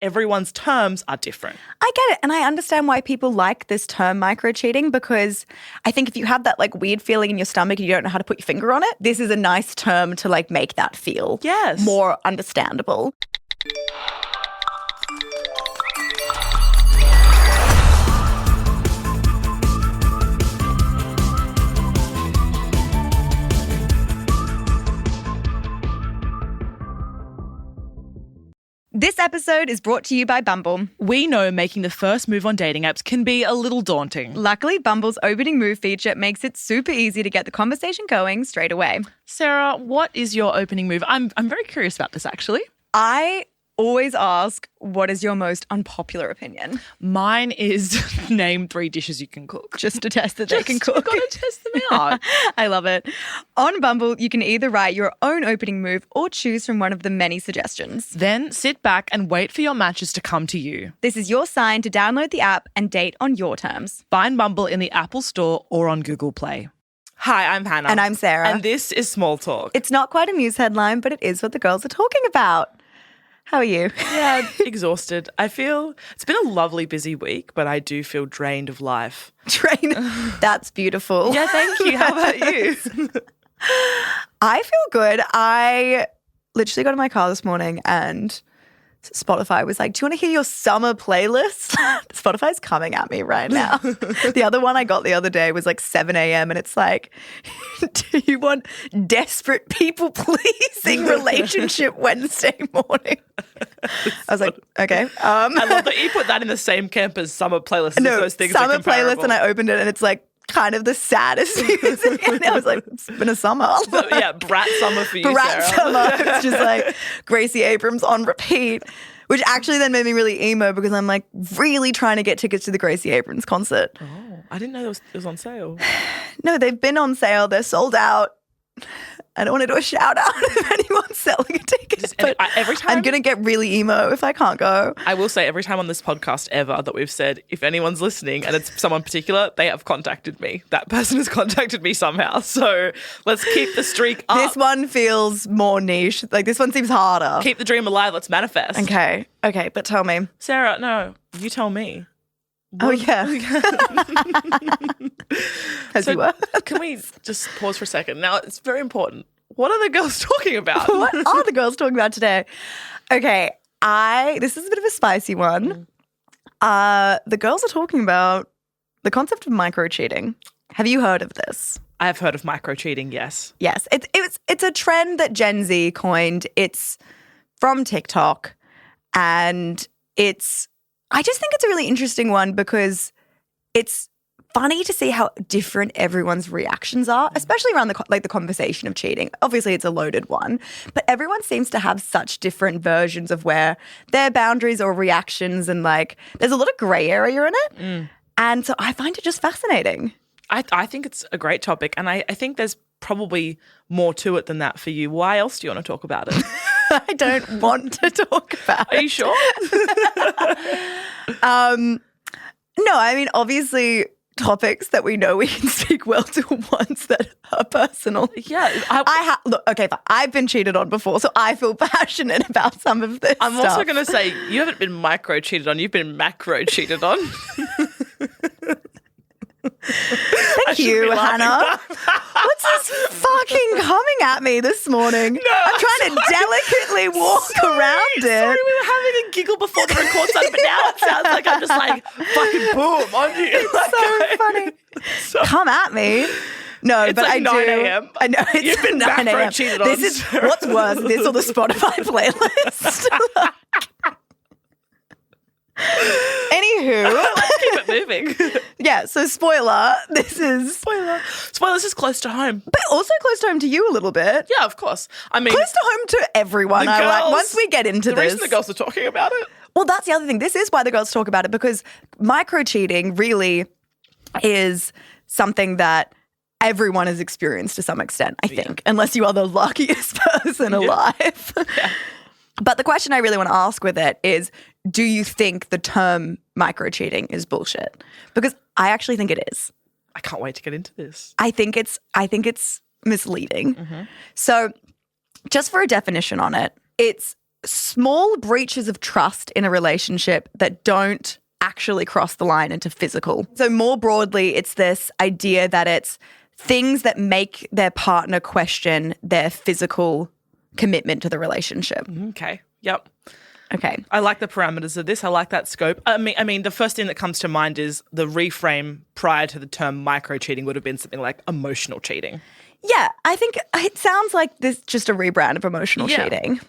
everyone's terms are different. I get it. And I understand why people like this term micro-cheating, because I think if you have that like weird feeling in your stomach and you don't know how to put your finger on it, this is a nice term to like make that feel more understandable. This episode is brought to you by Bumble. We know making the first move on dating apps can be a little daunting. Luckily, Bumble's opening move feature makes it super easy to get the conversation going straight away. Sarah, what is your opening move? I'm very curious about this, actually. I always ask, what is your most unpopular opinion? Mine is name 3 dishes you can cook. Just to test that they can cook. You've got to test them out. I love it. On Bumble, you can either write your own opening move or choose from one of the many suggestions. Then sit back and wait for your matches to come to you. This is your sign to download the app and date on your terms. Find Bumble in the Apple Store or on Google Play. Hi, I'm Hannah. And I'm Sarah. And this is Small Talk. It's not quite a news headline, but it is what the girls are talking about. How are you? Yeah, exhausted. I feel it's been a lovely, busy week, but I do feel drained of life. Drained? That's beautiful. Yeah, thank you. How about you? I feel good. I literally got in my car this morning and Spotify was like, do you want to hear your summer playlist? Spotify's coming at me right now. The other one I got the other day was like 7 a.m. and it's like, do you want desperate people pleasing relationship Wednesday morning? I was like, okay. I love that you put that in the same camp as summer playlist. No, those things summer are comparable. playlist, and I opened it and it's like kind of the saddest music. And I was like, it's been a summer. So, yeah, Brat summer for you, Brat Sarah. summer. It's just like Gracie Abrams on repeat, which actually then made me really emo because I'm like really trying to get tickets to the Gracie Abrams concert. Oh, I didn't know it was on sale. No, they've been on sale. They're sold out. I don't want to do a shout out if anyone's selling a ticket, but every time I'm going to get really emo if I can't go. I will say every time on this podcast ever that we've said, if anyone's listening and it's someone particular, they have contacted me. That person has contacted me somehow. So let's keep the streak up. This one feels more niche. Like this one seems harder. Keep the dream alive. Let's manifest. Okay, but tell me. Sarah, no, you tell me. Oh, yeah. As you were. Can we just pause for a second? Now, it's very important. What are the girls talking about? What are the girls talking about today? Okay, this is a bit of a spicy one. The girls are talking about the concept of micro-cheating. Have you heard of this? I have heard of micro-cheating, yes. Yes, it's a trend that Gen Z coined. It's from TikTok, and I just think it's a really interesting one because it's funny to see how different everyone's reactions are, especially around the conversation of cheating. Obviously, it's a loaded one, but everyone seems to have such different versions of where their boundaries or reactions, and like there's a lot of gray area in it. And so I find it just fascinating. I think it's a great topic, and I think there's probably more to it than that for you. Why else do you want to talk about it? I don't want to talk about it. Are you sure? No, I mean, obviously topics that we know we can speak well to ones that are personal. Yeah. Look, okay, fine. I've been cheated on before, so I feel passionate about some of this I'm stuff. also going to say you haven't been micro cheated on, you've been macro cheated on. Thank you, Hannah. What's this fucking coming at me this morning? No, I'm trying to delicately walk around it. Sorry, we were having a giggle before the record started, but now it sounds like I'm just like fucking boom on you. It's so funny. Come at me. No, it's but like I 9 do. a.m. I know it's You've been 9 a.m. cheated on. This is what's worse, this or the Spotify playlist. Anywho, let's keep it moving. Yeah. So spoiler, this is close to home, but also close to home to you a little bit. Yeah, of course. I mean, close to home to everyone. Once we get into the this, reason the girls are talking about it. Well, that's the other thing. This is why the girls talk about it, because micro cheating really is something that everyone has experienced to some extent, I think, unless you are the luckiest person alive. Yeah. But the question I really want to ask with it is, do you think the term micro cheating is bullshit? Because I actually think it is. I can't wait to get into this. I think it's misleading. Mm-hmm. So just for a definition on it, it's small breaches of trust in a relationship that don't actually cross the line into physical. So more broadly, it's this idea that it's things that make their partner question their physical commitment to the relationship. Okay. Yep. Okay. I like the parameters of this. I like that scope. I mean, the first thing that comes to mind is the reframe prior to the term micro cheating would have been something like emotional cheating. Yeah, I think it sounds like this just a rebrand of emotional cheating.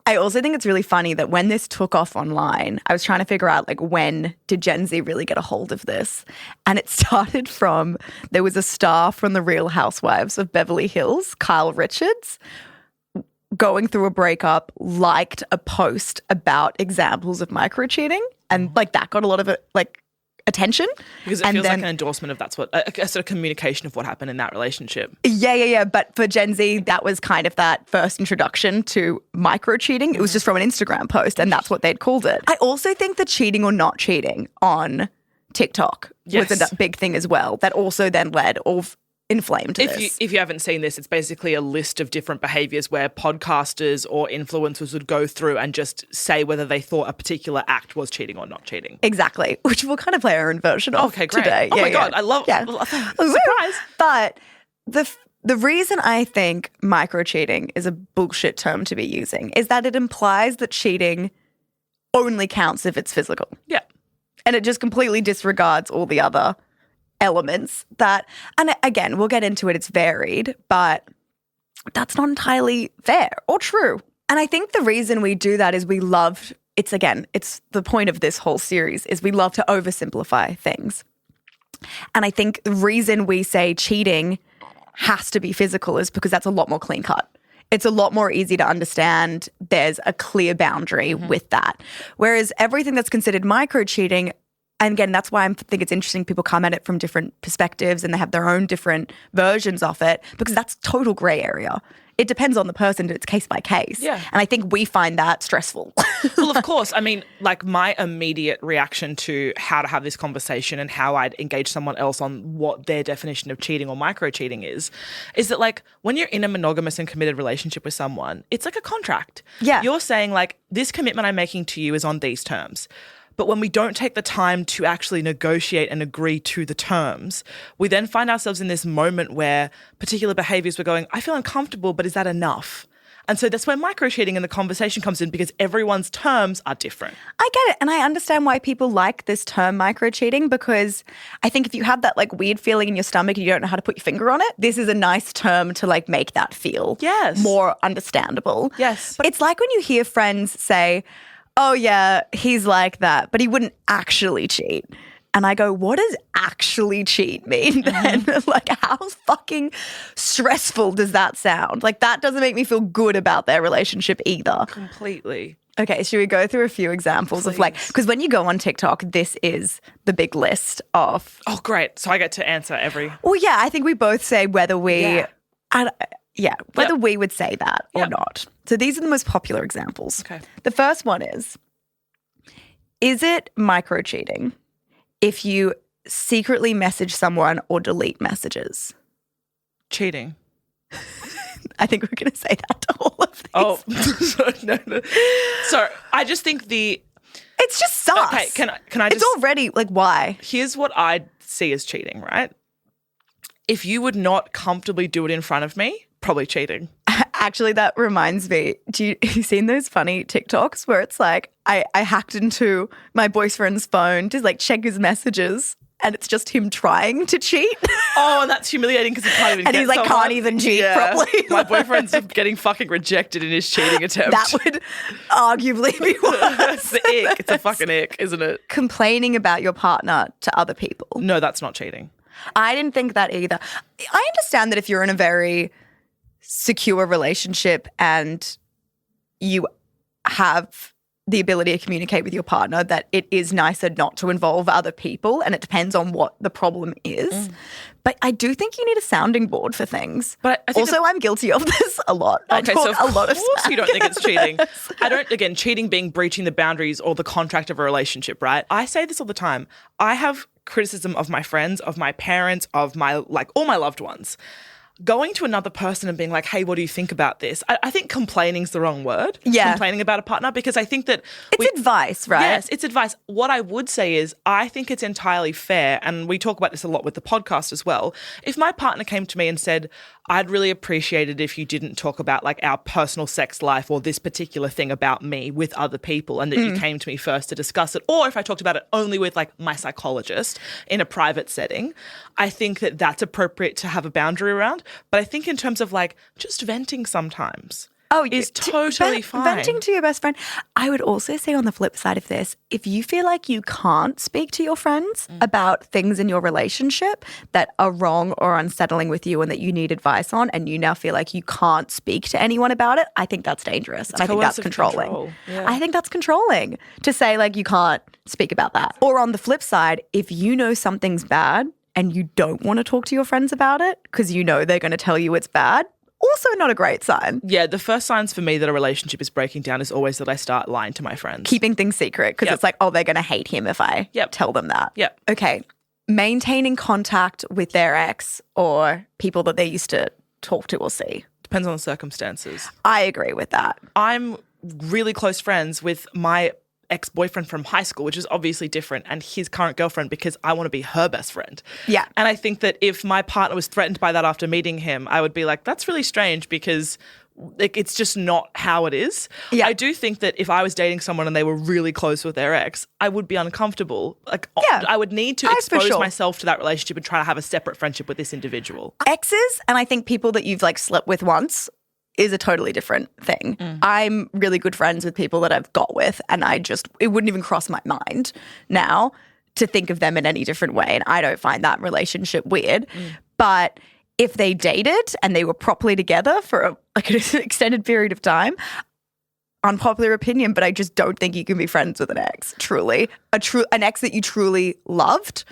I also think it's really funny that when this took off online, I was trying to figure out like when did Gen Z really get a hold of this? And it started from, there was a star from the Real Housewives of Beverly Hills, Kyle Richards, going through a breakup, liked a post about examples of micro cheating, and like that got a lot of attention. Because it feels like an endorsement of that's what a sort of communication of what happened in that relationship. Yeah. But for Gen Z, that was kind of that first introduction to micro cheating. It was just from an Instagram post, and that's what they'd called it. I also think the cheating or not cheating on TikTok was a big thing as well. That also then led or inflamed this. If you haven't seen this, it's basically a list of different behaviors where podcasters or influencers would go through and just say whether they thought a particular act was cheating or not cheating. Exactly, which we'll kind of play our own version of today. Oh my God, I love surprise. But the reason I think micro cheating is a bullshit term to be using is that it implies that cheating only counts if it's physical. Yeah. And it just completely disregards all the other elements that, and again, we'll get into it, it's varied, but that's not entirely fair or true. And I think the reason we do that is it's the point of this whole series is we love to oversimplify things. And I think the reason we say cheating has to be physical is because that's a lot more clean cut. It's a lot more easy to understand. There's a clear boundary with that. Whereas everything that's considered micro cheating, and again, that's why I think it's interesting people come at it from different perspectives and they have their own different versions of it, because that's total gray area. It depends on the person. It's case by case. Yeah. And I think we find that stressful. Well, of course. I mean, like my immediate reaction to how to have this conversation and how I'd engage someone else on what their definition of cheating or micro cheating is that like when you're in a monogamous and committed relationship with someone, it's like a contract. Yeah. You're saying like, this commitment I'm making to you is on these terms. But when we don't take the time to actually negotiate and agree to the terms, we then find ourselves in this moment where particular behaviors we're going, I feel uncomfortable, but is that enough? And so that's where micro-cheating in the conversation comes in, because everyone's terms are different. I get it. And I understand why people like this term micro-cheating, because I think if you have that like weird feeling in your stomach and you don't know how to put your finger on it, this is a nice term to like make that feel more understandable. Yes. But it's like when you hear friends say, oh yeah, he's like that, but he wouldn't actually cheat. And I go, what does actually cheat mean then? Like, how fucking stressful does that sound? Like, that doesn't make me feel good about their relationship either. Completely. Okay, should we go through a few examples of like, because when you go on TikTok, this is the big list of. Oh, great. So I get to answer every. Well, yeah, I think we both say whether we. Whether we would say that or not. So these are the most popular examples. Okay. The first one is it micro cheating if you secretly message someone or delete messages? Cheating. I think we're going to say that to all of these. Oh, no. So I just think it's just sus. Okay, can I just. It's already, like, why? Here's what I see as cheating, right? If you would not comfortably do it in front of me, probably cheating. Actually, that reminds me. Have you seen those funny TikToks where it's like, I hacked into my boyfriend's phone to like check his messages and it's just him trying to cheat? Oh, and that's humiliating because he can't even and he's like, can't even cheat properly. My boyfriend's getting fucking rejected in his cheating attempt. That would arguably be worse. It's the ick. It's a fucking ick, isn't it? Complaining about your partner to other people. No, that's not cheating. I didn't think that either. I understand that if you're in a very secure relationship and you have the ability to communicate with your partner, that it is nicer not to involve other people, and it depends on what the problem is. But I do think you need a sounding board for things. But I think also, I'm guilty of this a lot. Okay, so a lot of you don't think it's cheating. I don't, again, cheating being breaching the boundaries or the contract of a relationship, right? I say this all the time. I have criticism of my friends, of my parents, of my, like, all my loved ones. going to another person and being like, hey, what do you think about this? I think complaining's the wrong word. Yeah. Complaining about a partner, because I think that It's advice, right? Yes, it's advice. What I would say is I think it's entirely fair, and we talk about this a lot with the podcast as well. If my partner came to me and said, I'd really appreciate it if you didn't talk about like our personal sex life or this particular thing about me with other people, and that you came to me first to discuss it, or if I talked about it only with like my psychologist in a private setting, I think that that's appropriate to have a boundary around. But I think in terms of like just venting sometimes is totally fine. Venting to your best friend. I would also say on the flip side of this, if you feel like you can't speak to your friends about things in your relationship that are wrong or unsettling with you and that you need advice on, and you now feel like you can't speak to anyone about it, I think that's dangerous. And I think that's controlling. Control. Yeah. I think that's controlling to say like you can't speak about that. Or on the flip side, if you know something's bad and you don't want to talk to your friends about it because you know they're going to tell you it's bad, also not a great sign. Yeah, the first signs for me that a relationship is breaking down is always that I start lying to my friends. Keeping things secret because it's like, oh, they're going to hate him if I tell them that. Yep. Okay. Maintaining contact with their ex or people that they used to talk to or see. Depends on the circumstances. I agree with that. I'm really close friends with my ex-boyfriend from high school, which is obviously different, and his current girlfriend because I want to be her best friend. Yeah. And I think that if my partner was threatened by that after meeting him, I would be like, that's really strange because it's just not how it is. Yeah. I do think that if I was dating someone and they were really close with their ex, I would be uncomfortable. I would need to expose myself to that relationship and try to have a separate friendship with this individual. Exes, and I think people that you've like slept with once, is a totally different thing. I'm really good friends with people that I've got with, and it wouldn't even cross my mind now to think of them in any different way, and I don't find that relationship weird. But if they dated and they were properly together for an extended period of time, unpopular opinion, but I just don't think you can be friends with an ex, truly. An ex that you truly loved.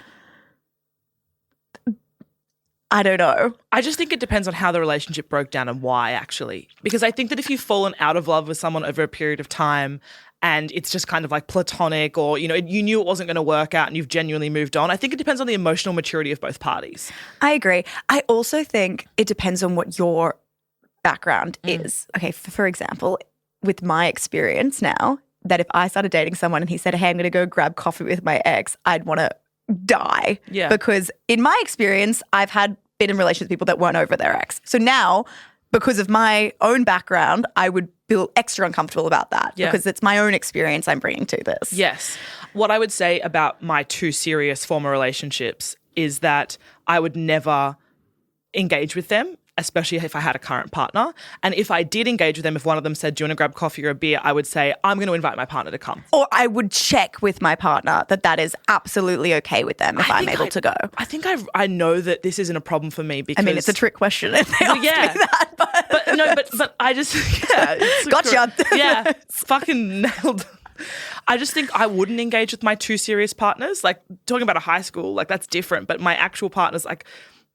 I don't know. I just think it depends on how the relationship broke down and why, actually. Because I think that if you've fallen out of love with someone over a period of time and it's just kind of like platonic, or, you know, you knew it wasn't going to work out and you've genuinely moved on, I think it depends on the emotional maturity of both parties. I agree. I also think it depends on what your background is. Okay, for example, with my experience now, that if I started dating someone and he said, hey, I'm going to go grab coffee with my ex, I'd want to die. Yeah. Because in my experience, I've been in relations with people that weren't over their ex. So now, because of my own background, I would feel extra uncomfortable about that because it's my own experience I'm bringing to this. Yes. What I would say about my two serious former relationships is that I would never engage with them, especially if I had a current partner. And if I did engage with them, if one of them said, do you want to grab coffee or a beer, I would say, I'm going to invite my partner to come. Or I would check with my partner that is absolutely okay with them if I'm able to go. I think I know that this isn't a problem for me because... I mean, it's a trick question if they ask me that. But I just... Yeah, gotcha. Yeah, fucking nailed. I just think I wouldn't engage with my two serious partners. Like, talking about a high school, like, that's different. But my actual partners, like...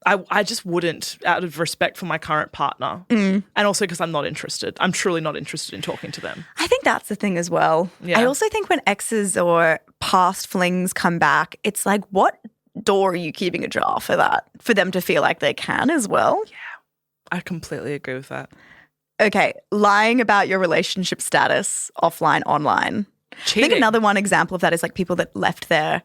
I just wouldn't, out of respect for my current partner. And also because I'm not interested. I'm truly not interested in talking to them. I think that's the thing as well. Yeah. I also think when exes or past flings come back, it's like, what door are you keeping ajar for that? For them to feel like they can as well? Yeah, I completely agree with that. Okay, lying about your relationship status, offline, online. Cheating. I think another one example of that is like people that left their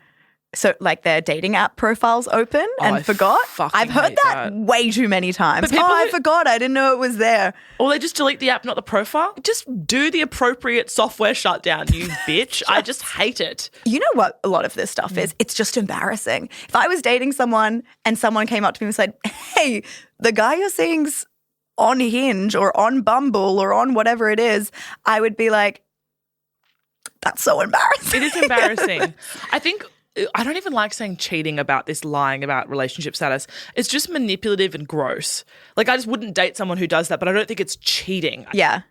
dating app profiles open and forgot. I've heard that way too many times. But I forgot. I didn't know it was there. Or they just delete the app, not the profile. Just do the appropriate software shutdown, you bitch. I just hate it. You know what a lot of this stuff is? It's just embarrassing. If I was dating someone and someone came up to me and said, hey, the guy you're seeing's on Hinge or on Bumble or on whatever it is, I would be like, that's so embarrassing. It is embarrassing. I don't even like saying cheating about this, lying about relationship status. It's just manipulative and gross. Like, I just wouldn't date someone who does that, but I don't think it's cheating. Yeah.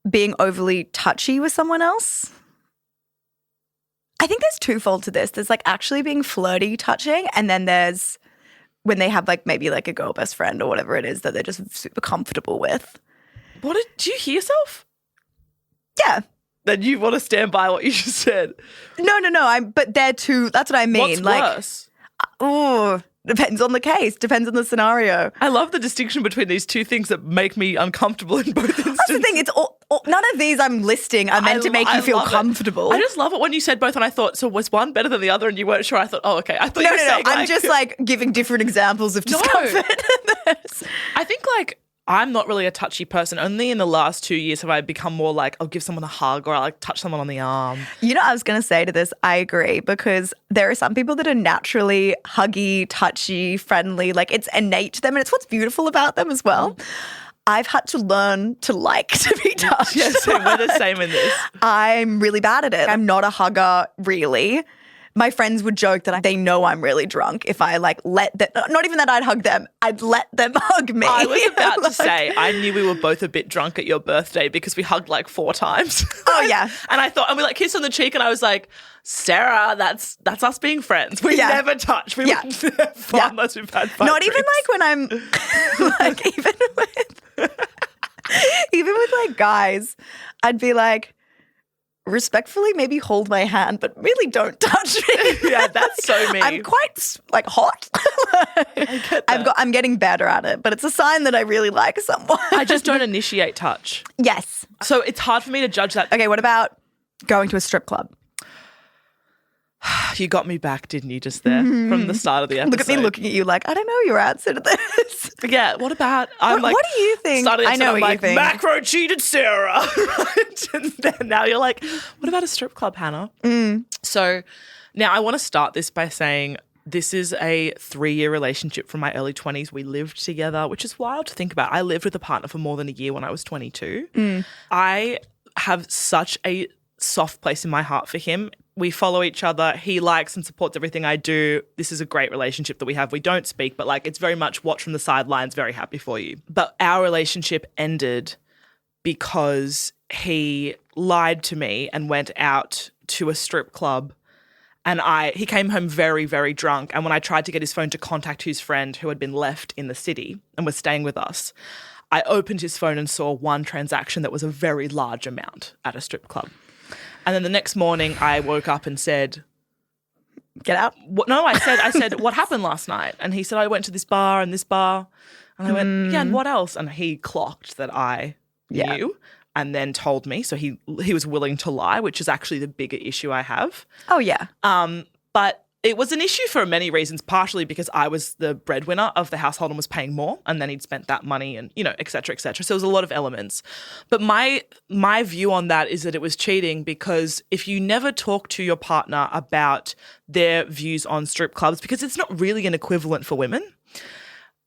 Being overly touchy with someone else. I think there's twofold to this. There's like actually being flirty touching, and then there's when they have like maybe like a girl best friend or whatever it is that they're just super comfortable with. Do you hear yourself? Yeah. Then you want to stand by what you just said. No. But they're too. That's what I mean. What's worse? Depends on the case. Depends on the scenario. I love the distinction between these two things that make me uncomfortable in both instances. That's the thing. It's none of these I'm listing are meant to make you feel comfortable. I just love it when you said both, and I thought, so was one better than the other, and you weren't sure? I thought, oh, okay. I thought you were saying, I'm just like giving different examples of discomfort. I think like I'm not really a touchy person. Only in the last 2 years have I become more like I'll give someone a hug or I'll like touch someone on the arm. You know, I was going to say to this, I agree, because there are some people that are naturally huggy, touchy, friendly. Like it's innate to them, and it's what's beautiful about them as well. I've had to learn to like to be touched. Yes, we're the same in this. I'm really bad at it. I'm not a hugger, really. My friends would joke that they know I'm really drunk if I like let them, not even that I'd hug them, I'd let them hug me. I was about to say, I knew we were both a bit drunk at your birthday because we hugged like 4 times. Oh, yeah. And I thought, and we like kissed on the cheek, and I was like, Sarah, that's us being friends. We never touch. We wouldn't far unless we've had 5 Not even drinks. like when I'm like, even with like guys, I'd be like, respectfully, maybe hold my hand, but really don't touch me. Yeah, that's so me. I'm quite like hot. I get that. I'm getting better at it, but it's a sign that I really like someone. I just don't initiate touch. Yes. So it's hard for me to judge that. Okay, what about going to a strip club? You got me back, didn't you, just there from the start of the episode? Look at me looking at you like, I don't know your answer to this. Yeah, what about, what do you think? I know what you think. Macro cheated Sarah. Right? And then now you're like, what about a strip club, Hannah? So now I want to start this by saying this is a 3-year relationship from my early 20s. We lived together, which is wild to think about. I lived with a partner for more than a year when I was 22. I have such a soft place in my heart for him. We follow each other. He likes and supports everything I do. This is a great relationship that we have. We don't speak, but like it's very much watch from the sidelines, very happy for you. But our relationship ended because he lied to me and went out to a strip club. And he came home very, very drunk. And when I tried to get his phone to contact his friend who had been left in the city and was staying with us, I opened his phone and saw one transaction that was a very large amount at a strip club. And then the next morning I woke up and said, get out. No, I said, what happened last night? And he said, I went to this bar and this bar. And I went, yeah, and what else? And he clocked that I knew and then told me. So he was willing to lie, which is actually the bigger issue I have. Oh, yeah. But it was an issue for many reasons, partially because I was the breadwinner of the household and was paying more, and then he'd spent that money and, you know, et cetera, et cetera. So there was a lot of elements. But my view on that is that it was cheating because if you never talk to your partner about their views on strip clubs, because it's not really an equivalent for women,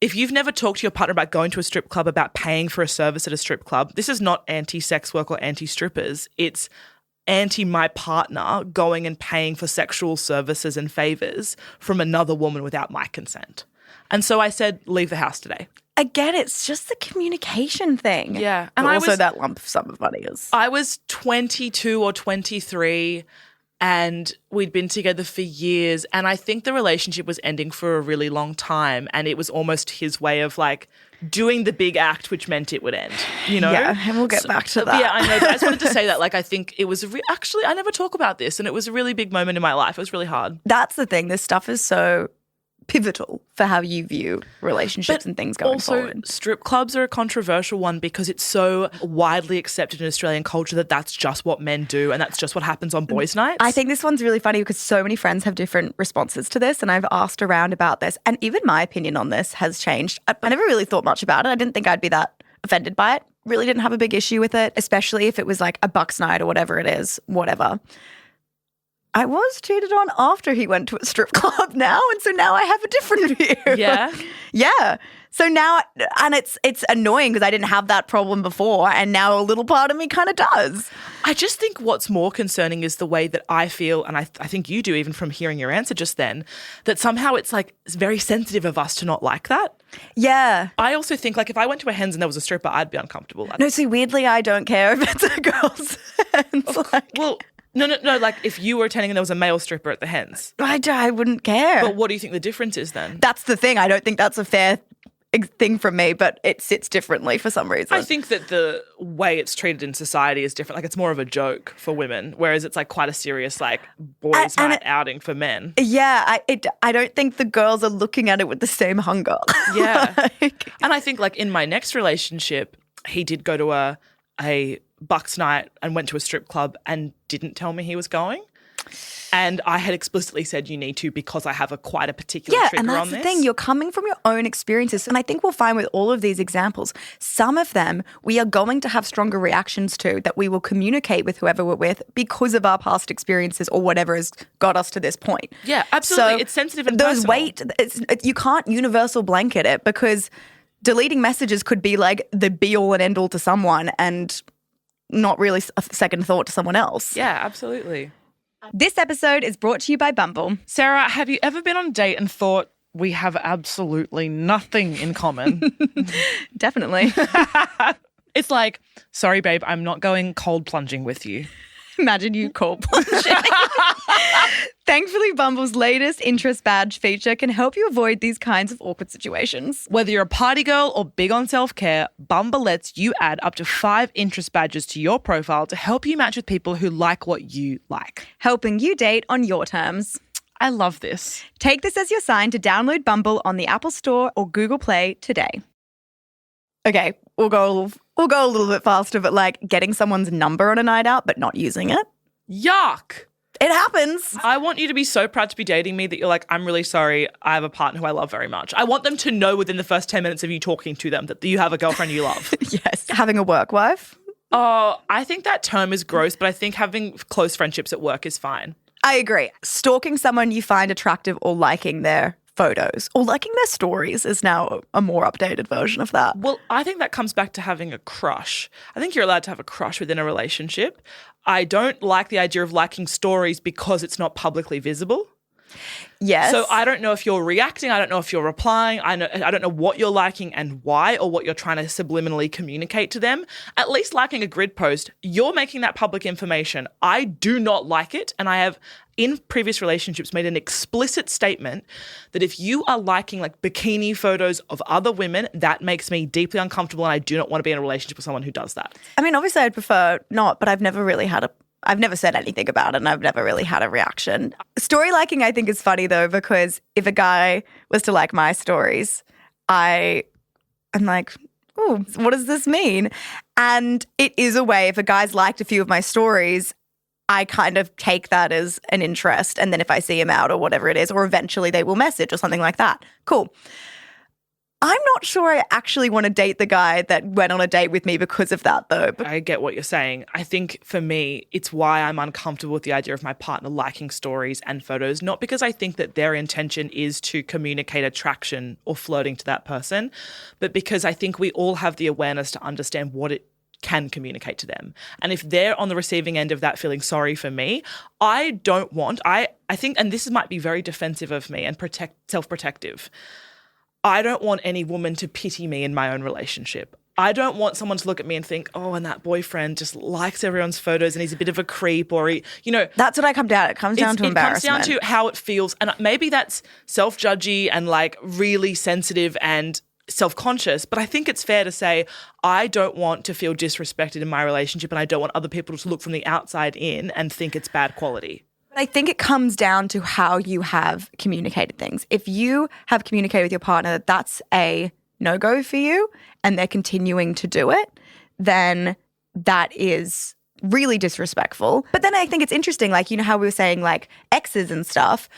if you've never talked to your partner about going to a strip club, about paying for a service at a strip club, this is not anti-sex work or anti-strippers. It's anti my partner going and paying for sexual services and favors from another woman without my consent. And so I said, leave the house today. Again, it's just the communication thing. Yeah. And also that lump sum of money is. I was 22 or 23 and we'd been together for years. And I think the relationship was ending for a really long time. And it was almost his way of like doing the big act, which meant it would end, you know? Yeah, and we'll get back to that. Yeah, I know. But I just wanted to say that, like, I think it was actually, I never talk about this, and it was a really big moment in my life. It was really hard. That's the thing. This stuff is so pivotal for how you view relationships and things going forward. Also, strip clubs are a controversial one because it's so widely accepted in Australian culture that that's just what men do and that's just what happens on boys' nights. I think this one's really funny because so many friends have different responses to this, and I've asked around about this, and even my opinion on this has changed. I never really thought much about it. I didn't think I'd be that offended by it. Really didn't have a big issue with it, especially if it was like a bucks night or whatever it is, whatever. I was cheated on after he went to a strip club now, and so now I have a different view. Yeah? Yeah. So now, and it's annoying because I didn't have that problem before, and now a little part of me kind of does. I just think what's more concerning is the way that I feel, and I think you do even from hearing your answer just then, that somehow it's like it's very sensitive of us to not like that. Yeah. I also think like if I went to a hens and there was a stripper, I'd be uncomfortable. No, see, weirdly, I don't care if it's a girl's hens. Well, no, like if you were attending and there was a male stripper at the hens. I wouldn't care. But what do you think the difference is then? That's the thing. I don't think that's a fair thing from me, but it sits differently for some reason. I think that the way it's treated in society is different. Like, it's more of a joke for women, whereas it's like quite a serious like boys' night outing for men. Yeah, I don't think the girls are looking at it with the same hunger. Yeah. And I think like in my next relationship, he did go to a Bucks night and went to a strip club and didn't tell me he was going. And I had explicitly said you need to, because I have quite a particular trigger on this. Yeah, and that's the thing. You're coming from your own experiences. And I think we'll find with all of these examples, some of them we are going to have stronger reactions to, that we will communicate with whoever we're with because of our past experiences or whatever has got us to this point. Yeah, absolutely. So it's sensitive and personal. You can't universal blanket it, because deleting messages could be like the be-all and end-all to someone and not really a second thought to someone else. Yeah, absolutely. This episode is brought to you by Bumble. Sarah, have you ever been on a date and thought, we have absolutely nothing in common? Definitely. It's like, sorry, babe, I'm not going cold plunging with you. Imagine you cold plunging. Thankfully, Bumble's latest interest badge feature can help you avoid these kinds of awkward situations. Whether you're a party girl or big on self-care, Bumble lets you add up to 5 interest badges to your profile to help you match with people who like what you like. Helping you date on your terms. I love this. Take this as your sign to download Bumble on the Apple Store or Google Play today. Okay, we'll go a little bit faster, but like getting someone's number on a night out but not using it. Yuck. It happens. I want you to be so proud to be dating me that you're like, I'm really sorry, I have a partner who I love very much. I want them to know within the first 10 minutes of you talking to them that you have a girlfriend you love. Yes. Having a work wife? Oh, I think that term is gross, but I think having close friendships at work is fine. I agree. Stalking someone you find attractive or liking their photos or liking their stories is now a more updated version of that. Well, I think that comes back to having a crush. I think you're allowed to have a crush within a relationship. I don't like the idea of liking stories because it's not publicly visible. Yes. So I don't know if you're reacting. I don't know if you're replying. I don't know what you're liking and why, or what you're trying to subliminally communicate to them. At least liking a grid post, you're making that public information. I do not like it. And I have, in previous relationships, made an explicit statement that if you are liking like bikini photos of other women, that makes me deeply uncomfortable, and I do not want to be in a relationship with someone who does that. I mean, obviously I'd prefer not, but I've never said anything about it, and I've never really had a reaction. Story liking, I think, is funny though, because if a guy was to like my stories, I'm like, oh, what does this mean? And it is a way, if a guy's liked a few of my stories, I kind of take that as an interest. And then if I see him out or whatever it is, or eventually they will message or something like that. Cool. I'm not sure I actually want to date the guy that went on a date with me because of that, though. I get what you're saying. I think for me, it's why I'm uncomfortable with the idea of my partner liking stories and photos, not because I think that their intention is to communicate attraction or flirting to that person, but because I think we all have the awareness to understand what it can communicate to them. And if they're on the receiving end of that feeling sorry for me, I think, and this might be very defensive of me and self-protective, I don't want any woman to pity me in my own relationship. I don't want someone to look at me and think, oh, and that boyfriend just likes everyone's photos and he's a bit of a creep, or That's what I come down. It comes down to embarrassment. It comes down to how it feels. And maybe that's self-judgy and like really sensitive and self-conscious, but I think it's fair to say I don't want to feel disrespected in my relationship, and I don't want other people to look from the outside in and think it's bad quality. I think it comes down to how you have communicated things. If you have communicated with your partner that that's a no-go for you and they're continuing to do it, then that is really disrespectful. But then I think it's interesting, like, you know how we were saying like exes and stuff.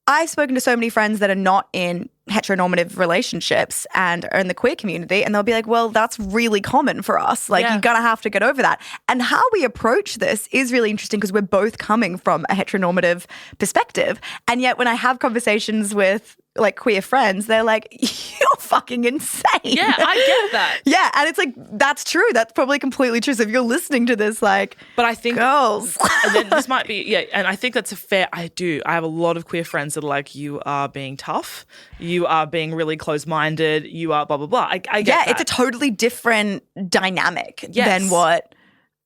I've spoken to so many friends that are not in heteronormative relationships and are in the queer community, and they'll be like, well, that's really common for us. Like, you're going to have to get over that. And how we approach this is really interesting because we're both coming from a heteronormative perspective. And yet when I have conversations with like queer friends, they're like, you're fucking insane. Yeah, I get that. Yeah, and it's like, that's true. That's probably completely true. So if you're listening to this, like, but I think girls. And then this might be, and I think that's a fair, I have a lot of queer friends that are like, you are being tough. You are being really close-minded. You are blah, blah, blah. I get that. It's a totally different dynamic than what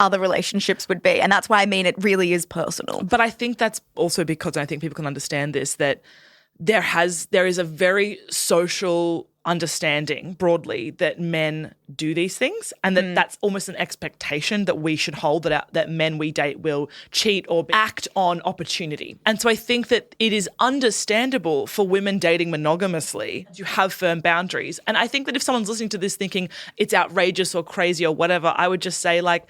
other relationships would be. And that's why I mean it really is personal. But I think that's also because I think people can understand this, that there is a very social understanding broadly that men do these things and that that's almost an expectation that we should hold that men we date will cheat or act on opportunity. And so I think that it is understandable for women dating monogamously to have firm boundaries. And I think that if someone's listening to this thinking it's outrageous or crazy or whatever, I would just say like,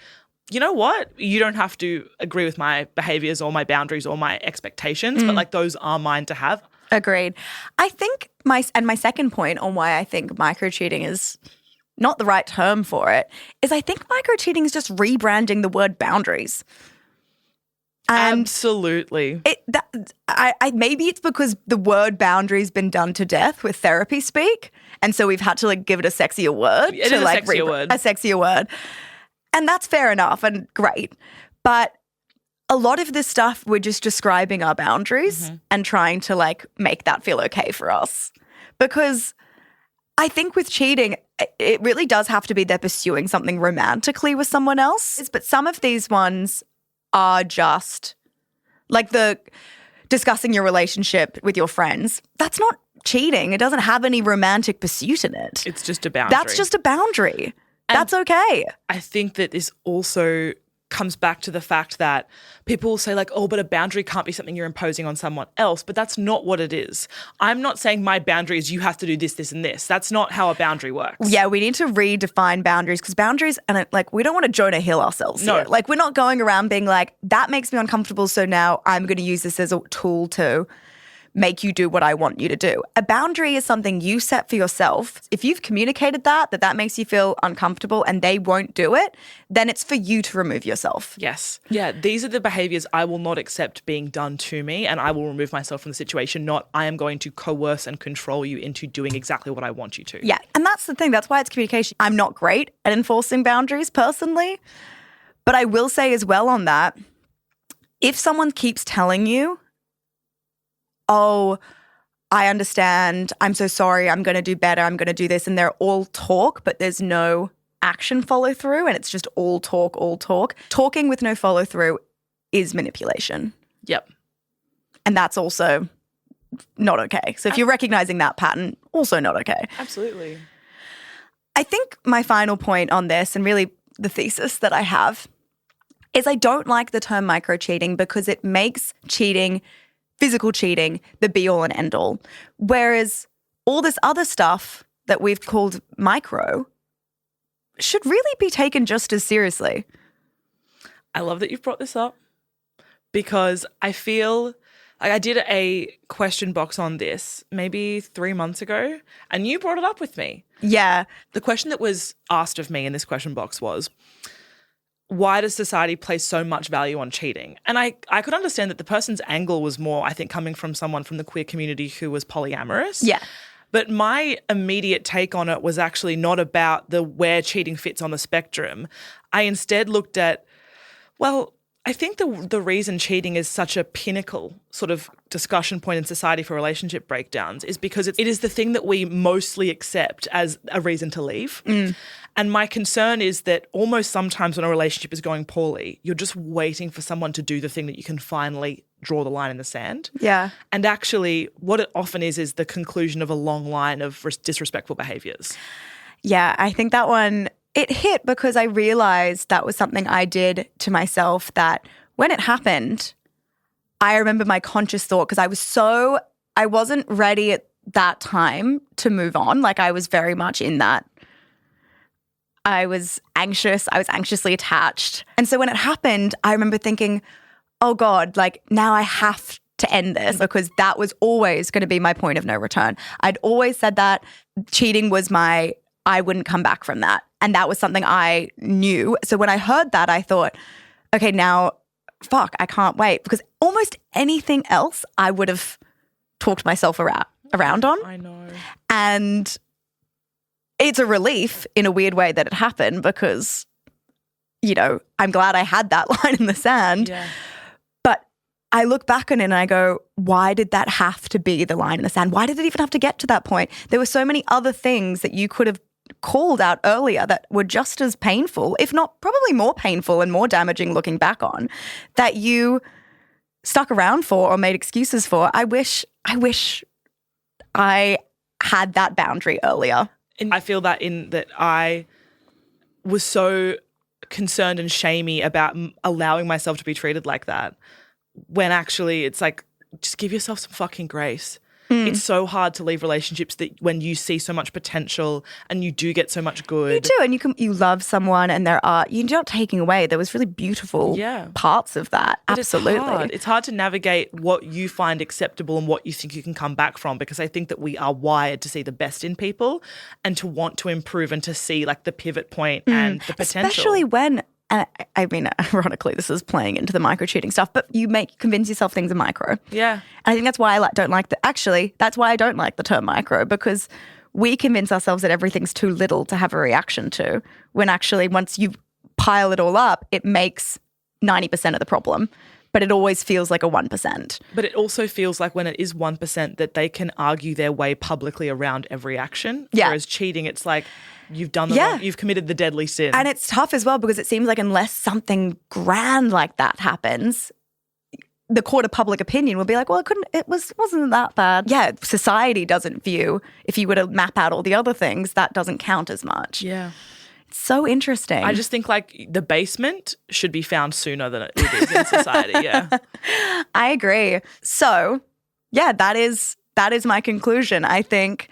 you know what? You don't have to agree with my behaviors or my boundaries or my expectations, but like those are mine to have. Agreed. I think my second point on why I think micro-cheating is not the right term for it is I think micro-cheating is just rebranding the word boundaries. And absolutely. Maybe it's because the word boundary's been done to death with therapy speak, and so we've had to like give it a sexier word. It is a sexier word. A sexier word. And that's fair enough and great. But a lot of this stuff, we're just describing our boundaries and trying to like make that feel okay for us. Because I think with cheating, it really does have to be they're pursuing something romantically with someone else. But some of these ones are just like the discussing your relationship with your friends. That's not cheating. It doesn't have any romantic pursuit in it. It's just a boundary. That's just a boundary. And that's okay. I think that this also comes back to the fact that people say like, oh, but a boundary can't be something you're imposing on someone else. But that's not what it is. I'm not saying my boundary is you have to do this, this, and this. That's not how a boundary works. Yeah, we need to redefine boundaries because boundaries, and like we don't want to Jonah Hill ourselves here. Like we're not going around being like, that makes me uncomfortable, so now I'm going to use this as a tool to make you do what I want you to do. A boundary is something you set for yourself. If you've communicated that makes you feel uncomfortable and they won't do it, then it's for you to remove yourself. Yes. Yeah, these are the behaviors I will not accept being done to me and I will remove myself from the situation, not I am going to coerce and control you into doing exactly what I want you to. Yeah, and that's the thing. That's why it's communication. I'm not great at enforcing boundaries personally, but I will say as well on that, if someone keeps telling you, oh, I understand, I'm so sorry, I'm going to do better, I'm going to do this, and they're all talk, but there's no action follow through, and it's just all talk, all talk. Talking with no follow through is manipulation. Yep. And that's also not okay. So if you're recognizing that pattern, also not okay. Absolutely. I think my final point on this, and really the thesis that I have, is I don't like the term micro-cheating because it makes cheating, physical cheating, the be-all and end-all. Whereas all this other stuff that we've called micro should really be taken just as seriously. I love that you've brought this up because I feel like I did a question box on this maybe 3 months ago and you brought it up with me. Yeah. The question that was asked of me in this question box was, why does society place so much value on cheating? And I could understand that the person's angle was more, I think, coming from someone from the queer community who was polyamorous. Yeah. But my immediate take on it was actually not about where cheating fits on the spectrum. I instead looked at, well, I think the reason cheating is such a pinnacle sort of discussion point in society for relationship breakdowns is because it is the thing that we mostly accept as a reason to leave. And my concern is that almost sometimes when a relationship is going poorly, you're just waiting for someone to do the thing that you can finally draw the line in the sand. Yeah. And actually what it often is the conclusion of a long line of disrespectful behaviors. Yeah, I think that one, it hit because I realized that was something I did to myself that when it happened, I remember my conscious thought because I wasn't ready at that time to move on. Like I was very much in that. I was anxious. I was anxiously attached. And so when it happened, I remember thinking, oh God, like now I have to end this because that was always going to be my point of no return. I'd always said that cheating was I wouldn't come back from that. And that was something I knew. So when I heard that, I thought, okay, now, fuck, I can't wait. Because almost anything else I would have talked myself around on. I know. And it's a relief in a weird way that it happened because, you know, I'm glad I had that line in the sand. Yeah. But I look back on it and I go, why did that have to be the line in the sand? Why did it even have to get to that point? There were so many other things that you could have called out earlier that were just as painful, if not probably more painful and more damaging looking back on, that you stuck around for or made excuses for. I wish I had that boundary earlier. And I feel that in that I was so concerned and shamey about allowing myself to be treated like that, when actually it's like, just give yourself some fucking grace. It's so hard to leave relationships that when you see so much potential and you do get so much good. You do, and you love someone, and you're not taking away. There was really beautiful parts of that. But absolutely. It's hard to navigate what you find acceptable and what you think you can come back from, because I think that we are wired to see the best in people and to want to improve and to see like the pivot point and the potential. Especially when, and I mean, ironically, this is playing into the micro cheating stuff, but you convince yourself things are micro. Yeah. And I think that's why I don't like that's why I don't like the term micro, because we convince ourselves that everything's too little to have a reaction to, when actually once you pile it all up, it makes 90% of the problem. But it always feels like a 1%. But it also feels like when it is 1% that they can argue their way publicly around every action. Yeah. Whereas cheating, it's like you've done you've committed the deadly sin. And it's tough as well, because it seems like unless something grand like that happens, the court of public opinion will be like, well, wasn't that bad. Yeah, society doesn't view, if you were to map out all the other things, that doesn't count as much. Yeah. It's so interesting. I just think like the basement should be found sooner than it is in society. Yeah. I agree. So, yeah, that is my conclusion. I think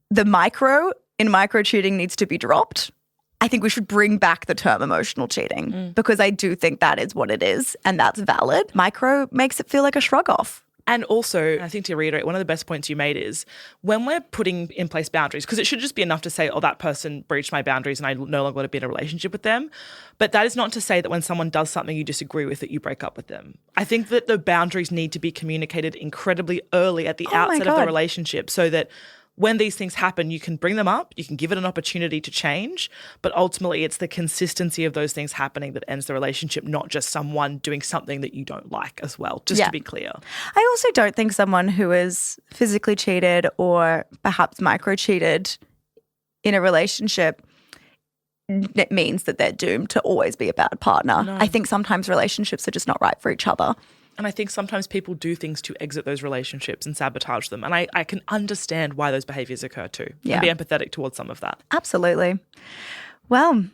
the micro cheating needs to be dropped. I think we should bring back the term emotional cheating, because I do think that is what it is, and that's valid. Micro makes it feel like a shrug off. And also, I think to reiterate, one of the best points you made is when we're putting in place boundaries, because it should just be enough to say, oh, that person breached my boundaries and I no longer want to be in a relationship with them. But that is not to say that when someone does something you disagree with, that you break up with them. I think that the boundaries need to be communicated incredibly early at the outset of the relationship, so that when these things happen, you can bring them up, you can give it an opportunity to change, but ultimately it's the consistency of those things happening that ends the relationship, not just someone doing something that you don't like as well, just to be clear. I also don't think someone who is physically cheated or perhaps micro-cheated in a relationship, it means that they're doomed to always be a bad partner. No. I think sometimes relationships are just not right for each other. And I think sometimes people do things to exit those relationships and sabotage them. And I can understand why those behaviours occur too. Yeah. And be empathetic towards some of that. Absolutely. Well,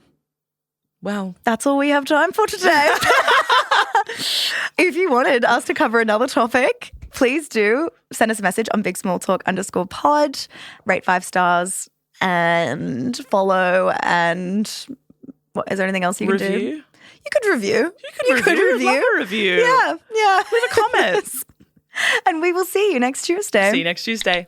that's all we have time for today. If you wanted us to cover another topic, please do send us a message on bigsmalltalk_pod, rate 5 stars and follow, and is there anything else you can do? You could review. You could review. Love a review. Yeah. Leave a comment. And we will see you next Tuesday. See you next Tuesday.